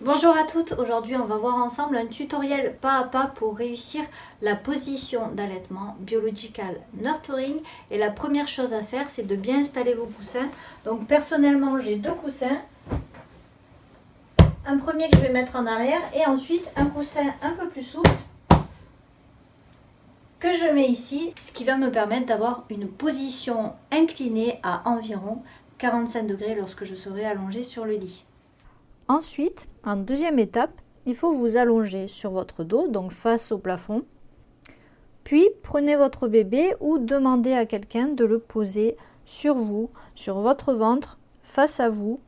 Bonjour à toutes, aujourd'hui on va voir ensemble un tutoriel pas à pas pour réussir la position d'allaitement biological nurturing. Et la première chose à faire, c'est de bien installer vos coussins. Donc personnellement j'ai deux coussins, un premier que je vais mettre en arrière et ensuite un coussin un peu plus souple que je mets ici, ce qui va me permettre d'avoir une position inclinée à environ 45 degrés lorsque je serai allongée sur le lit. Ensuite, en deuxième étape, il faut vous allonger sur votre dos, donc face au plafond. Puis, prenez votre bébé ou demandez à quelqu'un de le poser sur vous, sur votre ventre, face à vous,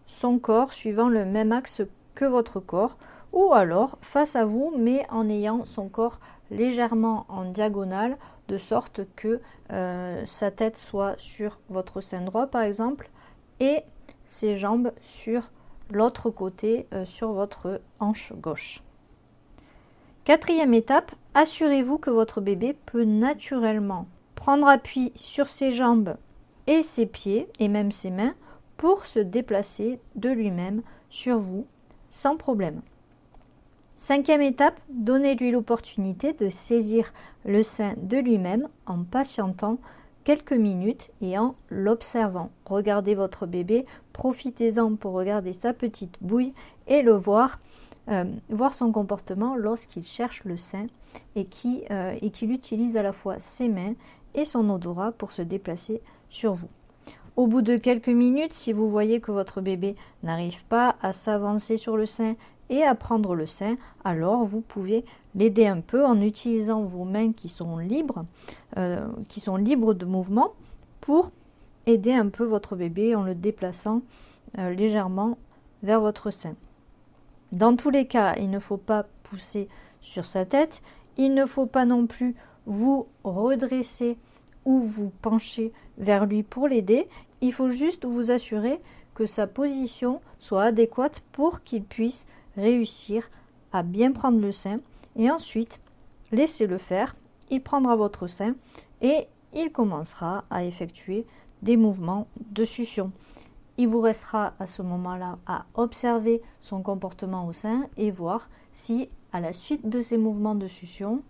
son corps suivant le même axe que votre corps, ou alors face à vous, mais en ayant son corps légèrement en diagonale, de sorte que sa tête soit sur votre sein droit, par exemple, et ses jambes sur l'autre côté sur votre hanche gauche. Quatrième étape, assurez-vous que votre bébé peut naturellement prendre appui sur ses jambes et ses pieds et même ses mains pour se déplacer de lui-même sur vous sans problème. Cinquième étape, donnez-lui l'opportunité de saisir le sein de lui-même en patientant quelques minutes et en l'observant. Regardez votre bébé, profitez-en pour regarder sa petite bouille et le voir son comportement lorsqu'il cherche le sein et qu'il utilise à la fois ses mains et son odorat pour se déplacer sur vous. Au bout de quelques minutes, si vous voyez que votre bébé n'arrive pas à s'avancer sur le sein et à prendre le sein, alors vous pouvez l'aider un peu en utilisant vos mains qui sont libres de mouvement pour aider un peu votre bébé en le déplaçant légèrement vers votre sein. Dans tous les cas, il ne faut pas pousser sur sa tête, il ne faut pas non plus vous redresser ou vous pencher vers lui pour l'aider. Il faut juste vous assurer que sa position soit adéquate pour qu'il puisse réussir à bien prendre le sein et ensuite laissez-le faire. Il prendra votre sein et il commencera à effectuer des mouvements de succion. Il vous restera à ce moment-là à observer son comportement au sein et voir si, à la suite de ces mouvements de succion,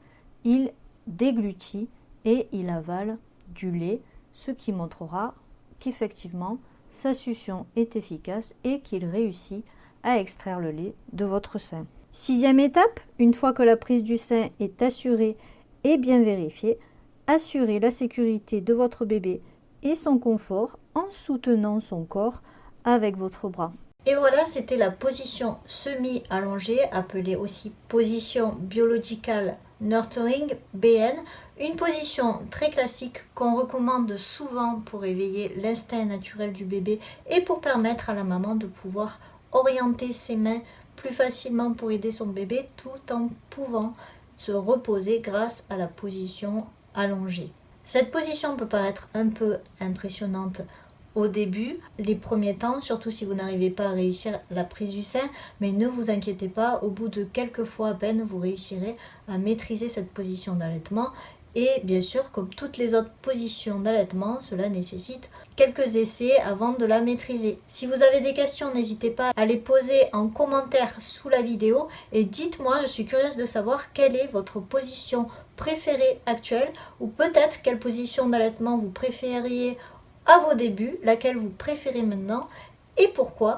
il déglutit et il avale du lait, ce qui montrera qu'effectivement sa succion est efficace et qu'il réussit à extraire le lait de votre sein. Sixième étape, une fois que la prise du sein est assurée et bien vérifiée, assurez la sécurité de votre bébé et son confort en soutenant son corps avec votre bras. Et voilà, c'était la position semi-allongée, appelée aussi position biological nurturing, BN, une position très classique qu'on recommande souvent pour éveiller l'instinct naturel du bébé et pour permettre à la maman de pouvoir orienter ses mains plus facilement pour aider son bébé tout en pouvant se reposer grâce à la position allongée. Cette position peut paraître un peu impressionnante au début, les premiers temps, surtout si vous n'arrivez pas à réussir la prise du sein, mais ne vous inquiétez pas, au bout de quelques fois à peine, vous réussirez à maîtriser cette position d'allaitement. Et bien sûr, comme toutes les autres positions d'allaitement, cela nécessite quelques essais avant de la maîtriser. Si vous avez des questions, n'hésitez pas à les poser en commentaire sous la vidéo et dites-moi, je suis curieuse de savoir quelle est votre position préférée actuelle ou peut-être quelle position d'allaitement vous préfériez à vos débuts, laquelle vous préférez maintenant et pourquoi.